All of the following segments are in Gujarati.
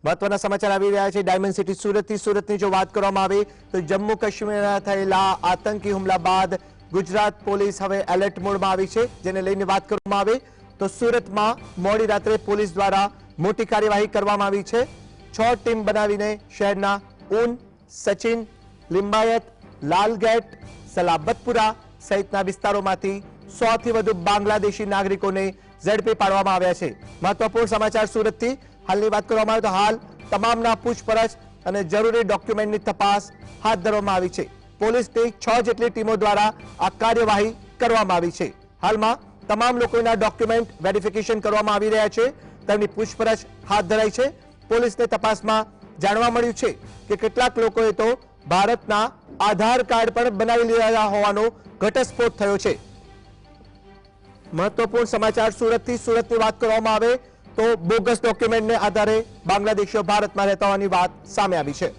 મહત્વના સમાચાર આવી રહ્યા છે ડાયમંડ સિટી સુરતની જો વાત કરવામાં આવે તો જમ્મુ કાશ્મીરમાં થયેલા આતંકી હુમલા બાદ ગુજરાત પોલીસ હવે એલર્ટ મોડમાં આવી છે, જેને લઈને વાત કરવામાં આવે તો સુરતમાં મોડી રાત્રે પોલીસ દ્વારા મોટી કાર્યવાહી કરવામાં આવી છે। 6 ટીમ બનાવીને શહેરના ઊન, સચિન, લિંબાયત, લાલગેટ, સલાબતપુરા સહિતના વિસ્તારોમાંથી 100 થી વધુ બાંગ્લાદેશી નાગરિકોને ઝડપી પાડવામાં આવ્યા છે। મહત્વપૂર્ણ સમાચાર સુરતથી હાલની વાત કરવામાં આવે તો હાલ તમામના પૂછપરછ અને જરૂરી ડોક્યુમેન્ટની તપાસ હાથ ધરવામાં આવી છે। પોલીસની 6 જેટલી ટીમો દ્વારા આ કાર્યવાહી કરવામાં આવી છે। હાલમાં તમામ લોકોના ડોક્યુમેન્ટ વેરિફિકેશન કરવામાં આવી રહ્યા છે, તેમની પૂછપરછ હાથ ધરાઈ છે। પોલીસને તપાસમાં જાણવા મળ્યું છે કે કેટલાક લોકોએ તો ભારતના આધાર કાર્ડ પણ બનાવી લીધા હોવાનો ઘટસ્ફોટ થયો છે। મહત્વપૂર્ણ સમાચાર સુરતની વાત કરવામાં આવે તો બોગસ ડોક્યુમેન્ટને આધારે બાંગ્લાદેશીઓ ભારતમાં રહેતા હોવાની વાત સામે આવી છે।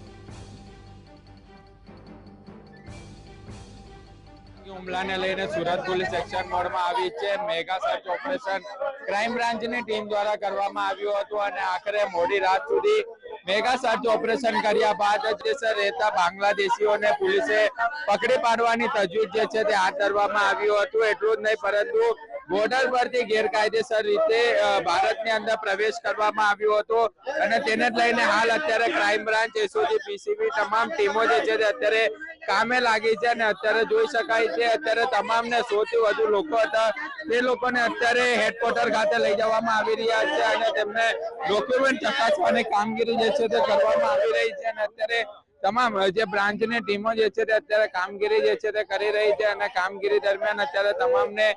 હુમલાને લઈને સુરત પોલીસ એક્શન મોડમાં આવી છે। મેગા સર્ચ ઓપરેશન ક્રાઇમ બ્રાન્ચની ટીમ દ્વારા કરવામાં આવ્યું હતું અને આખરે મોડી રાત સુધી મેગા સર્ચ ઓપરેશન કર્યા બાદ જે રહેતા બાંગ્લાદેશીઓને પોલીસે પકડી પાડવાની તજવીજ જે છે તે હાથ ધરવામાં આવ્યું હતું। એટલું જ નહીં પરંતુ બોર્ડર પરથી ગેરકાયદેસર રીતે ભારતની અંદર પ્રવેશ કરવામાં આવ્યો હતો અને તેને જ લઈને હાલ અત્યારે ક્રાઇમ બ્રાન્ચ, એસઓજી, પીસીબી તમામ ટીમો જે છે તે અત્યારે કામે લાગી છે અને અત્યારે જોઈ શકાય છે અત્યારે તમામને 100 થી વધુ લોકો હતા તે લોકોને અત્યારે હેડક્વાર્ટર ખાતે લઈ જવામાં આવી રહ્યા છે અને તેમને ડોક્યુમેન્ટ ચકાસવાની કામગીરી જે છે તે કરવામાં આવી રહી છે અને અત્યારે તમામ જે બ્રાન્ચની ટીમો જે છે તે અત્યારે કામગીરી જે છે તે કરી રહી છે અને કામગીરી દરમિયાન અત્યારે તમામને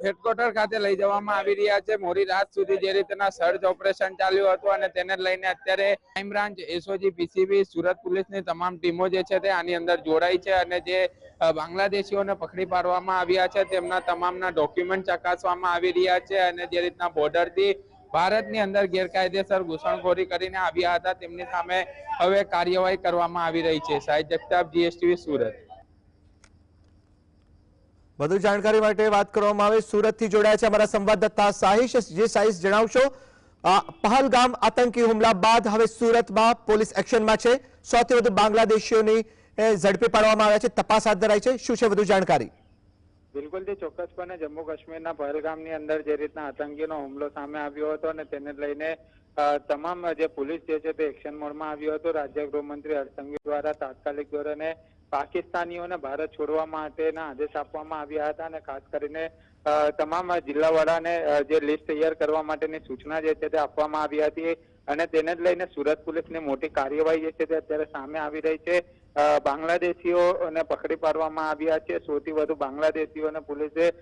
હેડક્વાર્ટર ખાતે લઈ જવામાં આવી રહ્યા છે। મોડી રાત સુધી જે રીતના સર્ચ ઓપરેશન ચાલ્યું હતું અને તેને લઈને અત્યારે crime branch, SOG, PCB, Surat પોલીસની તમામ ટીમો જે છે તે આની અંદર જોડાઈ છે અને જે બાંગ્લાદેશીઓને પકડી પાડવામાં આવ્યા છે તેમના તમામના ડોક્યુમેન્ટ ચકાસવામાં આવી રહ્યા છે અને જે રીતના બોર્ડરથી ભારતની અંદર ગેરકાયદેસર ઘૂસણખોરી કરીને આવ્યા હતા તેમની સામે હવે કાર્યવાહી કરવામાં આવી રહી છે। સાહિદ જગતાપ, જીએસટીવી, સુરત। વધુ જાણકારી માટે વાત કરવામાં આવે સુરતથી જોડાયા છે અમારા સંવાદદાતા સાહિશ। સાહિશ, જણાવશો પહલગામ આતંકી હુમલા બાદ હવે સુરતમાં પોલીસ એક્શનમાં છે, 100 થી વધુ બાંગ્લાદેશીઓની ઝડપી પાડવામાં આવ્યા છે, તપાસ હાથ ધરાઈ છે, શું છે વધુ જાણકારી? બિલકુલ થી ચોક્કસપણે જમ્મુ કાશ્મીરના પહલગામની અંદર જે રીતના આતંકીનો હુમલો સામે આવ્યો હતો અને તેને લઈને તમામ જે પોલીસ જે છે તે એક્શન મોડમાં આવ્યો હતો। રાજ્ય ગૃહમંત્રી હર્ષ સંઘવી દ્વારા તાત્કાલિક ધોરણે પાકિસ્તાનીઓને ભારત છોડવા માટેના આદેશ આપવામાં આવ્યા હતા અને ખાસ કરીને તમામ જિલ્લાવાળાને જે લિસ્ટ તૈયાર કરવા માટેની સૂચના જે છે તે આપવામાં આવી હતી અને તેને જ લઈને સુરત પોલીસની મોટી કાર્યવાહી જે છે તે અત્યારે સામે આવી રહી છે। બાંગ્લાદેશીઓને પકડી પાડવામાં આવ્યા છે, 100 થી વધુ બાંગ્લાદેશીઓને પોલીસે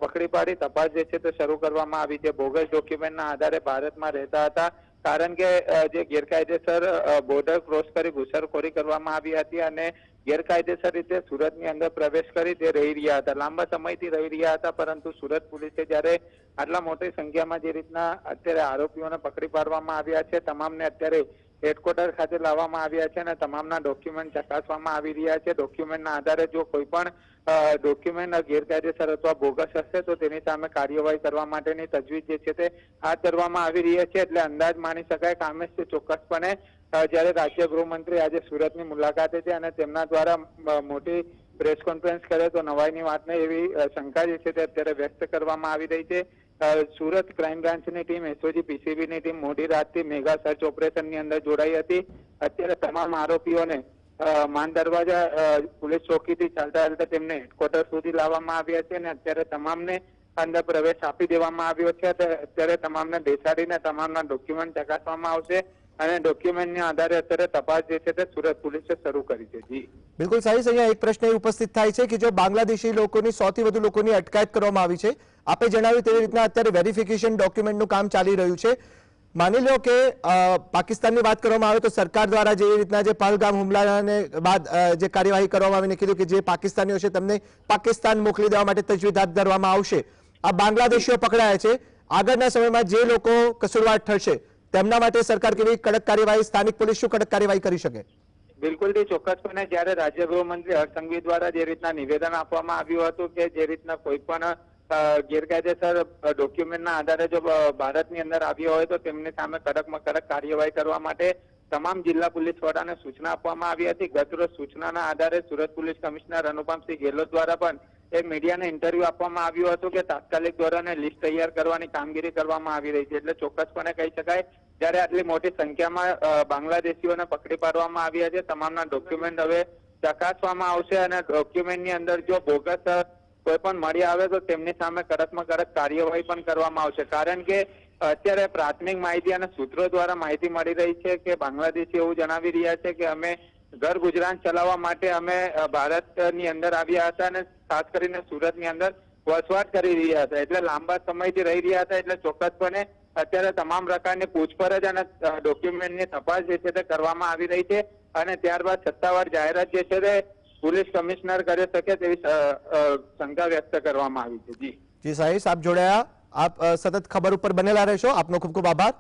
પકડી પાડી તપાસ જે છે તે શરૂ કરવામાં આવી છે। બોગસ ડોક્યુમેન્ટના આધારે ભારતમાં રહેતા હતા કારણ કે જે ગેરકાયદેસર બોર્ડર ક્રોસ કરી ઘૂસણખોરી કરવામાં આવી હતી અને ગેરકાયદેસર રીતે સુરતની અંદર પ્રવેશ કરી તે રહી રહ્યા હતા, લાંબા સમયથી રહી રહ્યા હતા, પરંતુ સુરત પોલીસે જ્યારે આટલા મોટી સંખ્યામાં જે રીતના અત્યારે આરોપીઓને પકડી પાડવામાં આવ્યા છે તમામને અત્યારે હેડક્વાર્ટર ખાતે લાવવામાં આવ્યા છે અને તમામના ડોક્યુમેન્ટ ચકાસવામાં આવી રહ્યા છે। ડોક્યુમેન્ટના આધારે જો કોઈ પણ ડોક્યુમેન્ટ ગેરકાયદેસર અથવા બોગસ હશે તો તેની સામે કાર્યવાહી કરવા માટેની તજવીજ જે છે તે હાથ ધરવામાં આવી રહી છે। એટલે અંદાજ માની શકાય કે આમે ચોક્કસપણે જ્યારે રાજ્ય ગૃહમંત્રી આજે સુરતની મુલાકાતે છે અને તેમના દ્વારા મોટી પ્રેસ કોન્ફરન્સ કરે તો નવાઈની વાત નહીં એવી શંકા જે છે તે અત્યારે વ્યક્ત કરવામાં આવી રહી છે। સુરત ક્રાઇમ બ્રાન્ચની ટીમ, એસઓજી, પીસીબીની ટીમ મોડી રાતથી મેગા સર્ચ ઓપરેશનની અંદર જોડાઈ હતી। અત્યારે તમામ આરોપીઓને માન દરવાજા પોલીસ ચોકીથી ચાલતા ચાલતા તેમને હેડક્વાર્ટર સુધી લાવવામાં આવ્યા છે અને અત્યારે તમામને અંદર પ્રવેશ આપી દેવામાં આવ્યો છે। અત્યારે તમામને બેસાડીને તમામના ડોક્યુમેન્ટ ચકાસવામાં આવશે અને ડોક્યુમેન્ટના આધારે અત્યારે તપાસ જે છે તે સુરત પોલીસે શરૂ કરી છે। જી બિલકુલ સાહિશ, અહીંયા એક પ્રશ્ન ઉપસ્થિત થાય છે કે જો બાંગ્લાદેશી લોકોની 100 થી વધુ લોકોની અટકાયત કરવામાં આવી છે, આપે જણાવ્યું તેવી રીતના અત્યારે વેરિફિકેશન ડોક્યુમેન્ટનું કામ ચાલી રહ્યું છે, માની લો કે પાકિસ્તાનની વાત કરવામાં આવે તો સરકાર દ્વારા જે રીતના જે પહલગામ હુમલાને બાદ જે કાર્યવાહી કરવામાં આવીને કીધું કે જે પાકિસ્તાનીઓ છે તેમને પાકિસ્તાન મોકલી દેવા માટે તજવીજ હાથ ધરવામાં આવશે। આ બાંગ્લાદેશીઓ પકડાયા છે, આગળના સમયમાં જે લોકો કસૂરવાર ઠરશે તેમના માટે સરકાર કેવી કડક કાર્યવાહી, સ્થાનિક પોલીસ શું કડક કાર્યવાહી કરી શકે? બિલકુલ થી ચોક્કસપણે જ્યારે રાજ્ય ગૃહમંત્રી હર્ષ સંઘવી દ્વારા જે રીતના નિવેદન આપવામાં આવ્યું હતું કે જે રીતના કોઈ પણ ગેરકાયદેસર ડોક્યુમેન્ટના આધારે જો ભારતની અંદર આવ્યો હોય તો તેમની સામે કડકમાં કડક કાર્યવાહી કરવા માટે તમામ જિલ્લા પોલીસ વડાને સૂચના આપવામાં આવી હતી. ગતરોજ સૂચનાના આધારે સુરત પોલીસ કમિશનર અનુપમસિંહ ગેહલોત દ્વારા પણ એક મીડિયાને ઇન્ટરવ્યુ આપવામાં આવ્યું હતું કે તાત્કાલિક ધોરણે લિસ્ટ તૈયાર કરવાની કામગીરી કરવામાં આવી રહી છે. એટલે ચોક્કસપણે કહી શકાય જ્યારે આટલી મોટી સંખ્યામાં બાંગ્લાદેશીઓને પકડી પાડવામાં આવ્યા છે, તમામના ડોક્યુમેન્ટ હવે ચકાસવામાં આવશે અને ડોક્યુમેન્ટની અંદર જો બોગસ કોઈ પણ મળી આવે તો તેમની સામે કડકમાં કડક કાર્યવાહી પણ કરવામાં આવશે. કારણ કે અત્યારે પ્રાથમિક માહિતી અને સૂત્રો દ્વારા માહિતી મળી રહી છે કે બાંગ્લાદેશી એવું જણાવી રહ્યા છે કે અમે ઘર ગુજરાન ચલાવવા માટે અમે ભારતની અંદર આવ્યા હતા અને ખાસ કરીને સુરતની અંદર વસવાટ કરી રહ્યા હતા, એટલે લાંબા સમયથી રહી રહ્યા હતા. એટલે ચોક્કસપણે અત્યારે તમામ પ્રકારની પૂછપરછ અને ડોક્યુમેન્ટની તપાસ જે છે તે કરવામાં આવી રહી છે અને ત્યારબાદ સત્તાવાર જાહેરાત જે છે તે પોલીસ કમિશનર કરી શકે તેવી શંકા વ્યક્ત કરવામાં આવી છે. જી સાહેબ, આપ જોડાયા, આપ સતત ખબર ઉપર બનેલા રહેશો. આપનો ખૂબ ખૂબ આભાર.